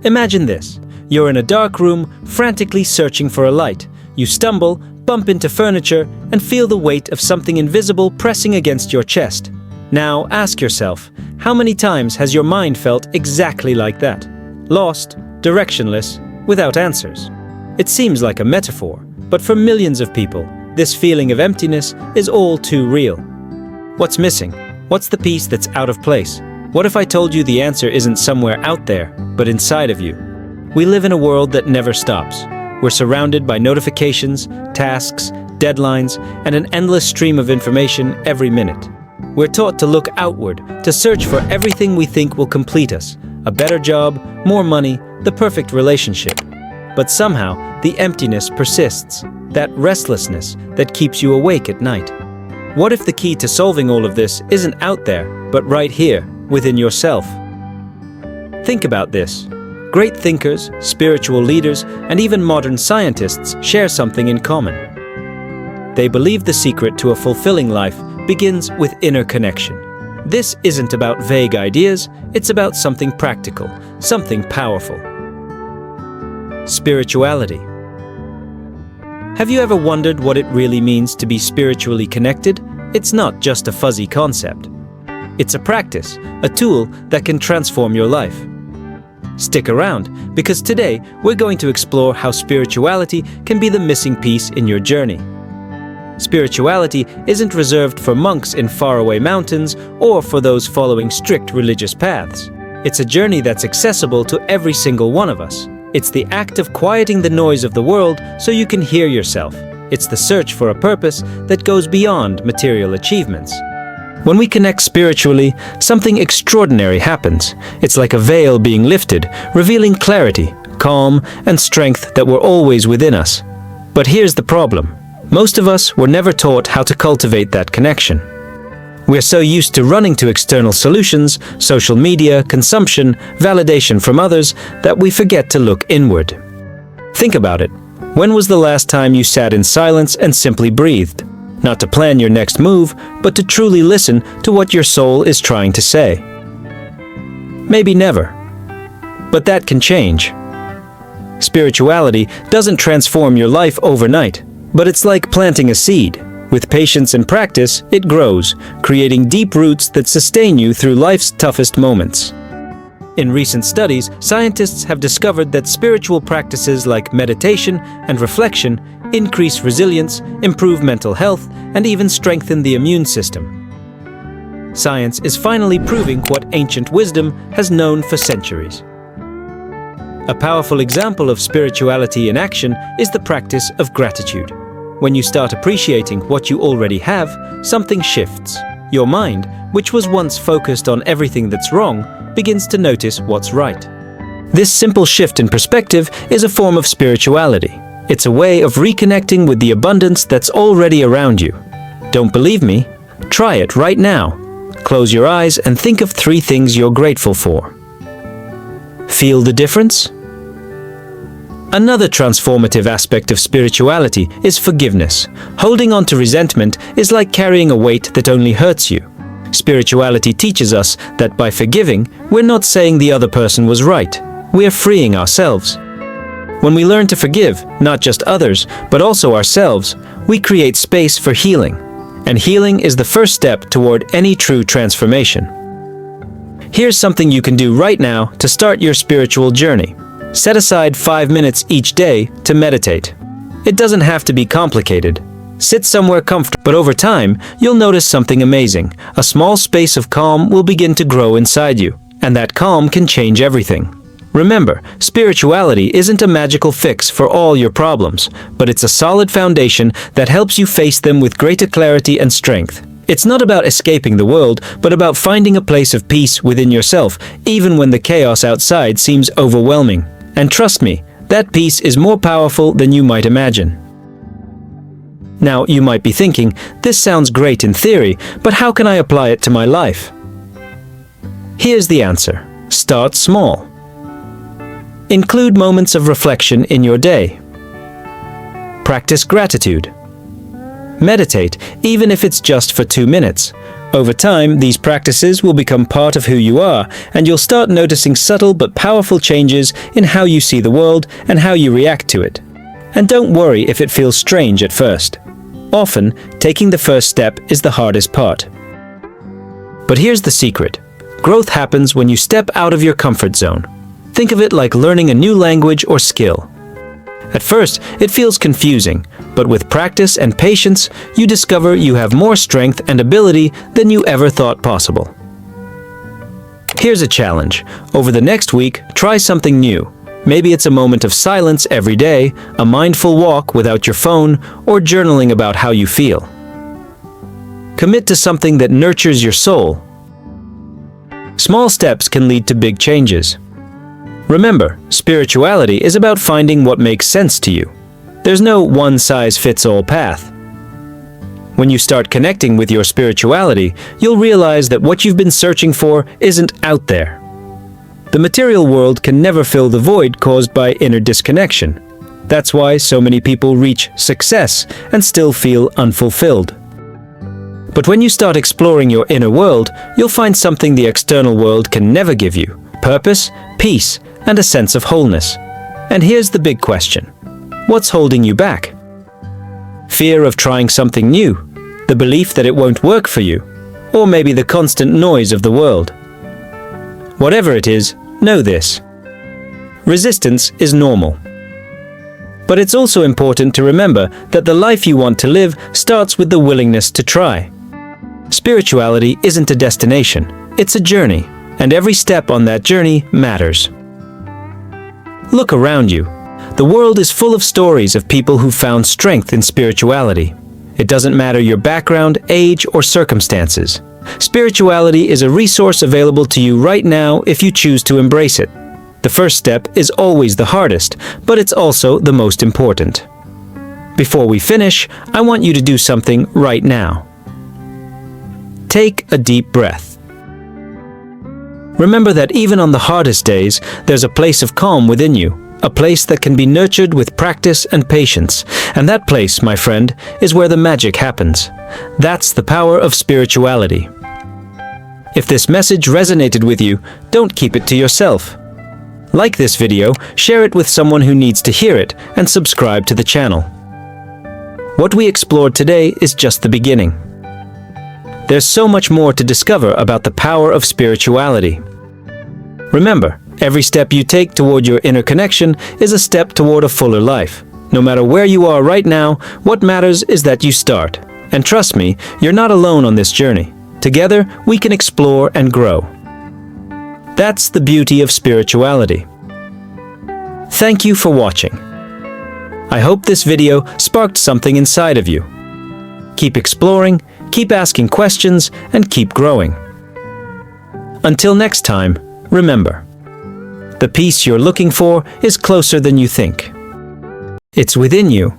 Imagine this. You're in a dark room, frantically searching for a light. You stumble, bump into furniture, and feel the weight of something invisible pressing against your chest. Now ask yourself, how many times has your mind felt exactly like that? Lost, directionless, without answers. It seems like a metaphor, but for millions of people, this feeling of emptiness is all too real. What's missing? What's the piece that's out of place? What if I told you the answer isn't somewhere out there, but inside of you? We live in a world that never stops. We're surrounded by notifications, tasks, deadlines, and an endless stream of information every minute. We're taught to look outward, to search for everything we think will complete us. A better job, more money, the perfect relationship. But somehow, the emptiness persists. That restlessness that keeps you awake at night. What if the key to solving all of this isn't out there, but right here, within yourself? Think about this. Great thinkers, spiritual leaders, and even modern scientists share something in common. They believe the secret to a fulfilling life begins with inner connection. This isn't about vague ideas, it's about something practical, something powerful. Spirituality. Have you ever wondered what it really means to be spiritually connected? It's not just a fuzzy concept. It's a practice, a tool that can transform your life. Stick around, because today we're going to explore how spirituality can be the missing piece in your journey. Spirituality isn't reserved for monks in faraway mountains or for those following strict religious paths. It's a journey that's accessible to every single one of us. It's the act of quieting the noise of the world so you can hear yourself. It's the search for a purpose that goes beyond material achievements. When we connect spiritually, something extraordinary happens. It's like a veil being lifted, revealing clarity, calm, and strength that were always within us. But here's the problem. Most of us were never taught how to cultivate that connection. We're so used to running to external solutions, social media, consumption, validation from others, that we forget to look inward. Think about it. When was the last time you sat in silence and simply breathed? Not to plan your next move, but to truly listen to what your soul is trying to say. Maybe never. But that can change. Spirituality doesn't transform your life overnight, but it's like planting a seed. With patience and practice, it grows, creating deep roots that sustain you through life's toughest moments. In recent studies, scientists have discovered that spiritual practices like meditation and reflection increase resilience, improve mental health, and even strengthen the immune system. Science is finally proving what ancient wisdom has known for centuries. A powerful example of spirituality in action is the practice of gratitude. When you start appreciating what you already have, something shifts. Your mind, which was once focused on everything that's wrong, begins to notice what's right. This simple shift in perspective is a form of spirituality. It's a way of reconnecting with the abundance that's already around you. Don't believe me? Try it right now. Close your eyes and think of 3 things you're grateful for. Feel the difference? Another transformative aspect of spirituality is forgiveness. Holding on to resentment is like carrying a weight that only hurts you. Spirituality teaches us that by forgiving, we're not saying the other person was right. We're freeing ourselves. When we learn to forgive, not just others, but also ourselves, we create space for healing. And healing is the first step toward any true transformation. Here's something you can do right now to start your spiritual journey. Set aside 5 minutes each day to meditate. It doesn't have to be complicated. Sit somewhere comfortable, but over time, you'll notice something amazing. A small space of calm will begin to grow inside you, and that calm can change everything. Remember, spirituality isn't a magical fix for all your problems, but it's a solid foundation that helps you face them with greater clarity and strength. It's not about escaping the world, but about finding a place of peace within yourself, even when the chaos outside seems overwhelming. And trust me, that peace is more powerful than you might imagine. Now, you might be thinking, this sounds great in theory, but how can I apply it to my life? Here's the answer. Start small. Include moments of reflection in your day. Practice gratitude. Meditate, even if it's just for 2 minutes. Over time, these practices will become part of who you are, and you'll start noticing subtle but powerful changes in how you see the world and how you react to it. And don't worry if it feels strange at first. Often, taking the first step is the hardest part. But here's the secret. Growth happens when you step out of your comfort zone. Think of it like learning a new language or skill. At first, it feels confusing, but with practice and patience, you discover you have more strength and ability than you ever thought possible. Here's a challenge. Over the next week, try something new. Maybe it's a moment of silence every day, a mindful walk without your phone, or journaling about how you feel. Commit to something that nurtures your soul. Small steps can lead to big changes. Remember, spirituality is about finding what makes sense to you. There's no one-size-fits-all path. When you start connecting with your spirituality, you'll realize that what you've been searching for isn't out there. The material world can never fill the void caused by inner disconnection. That's why so many people reach success and still feel unfulfilled. But when you start exploring your inner world, you'll find something the external world can never give you: purpose, peace, and a sense of wholeness. And here's the big question. What's holding you back? Fear of trying something new, the belief that it won't work for you, or maybe the constant noise of the world. Whatever it is, know this. Resistance is normal. But it's also important to remember that the life you want to live starts with the willingness to try. Spirituality isn't a destination, it's a journey, and every step on that journey matters. Look around you. The world is full of stories of people who found strength in spirituality. It doesn't matter your background, age, or circumstances. Spirituality is a resource available to you right now if you choose to embrace it. The first step is always the hardest, but it's also the most important. Before we finish, I want you to do something right now. Take a deep breath. Remember that even on the hardest days, there's a place of calm within you, a place that can be nurtured with practice and patience. And that place, my friend, is where the magic happens. That's the power of spirituality. If this message resonated with you, don't keep it to yourself. Like this video, share it with someone who needs to hear it, and subscribe to the channel. What we explored today is just the beginning. There's so much more to discover about the power of spirituality. Remember, every step you take toward your inner connection is a step toward a fuller life. No matter where you are right now, what matters is that you start. And trust me, you're not alone on this journey. Together, we can explore and grow. That's the beauty of spirituality. Thank you for watching. I hope this video sparked something inside of you. Keep exploring, keep asking questions, and keep growing. Until next time, remember, the peace you're looking for is closer than you think. It's within you.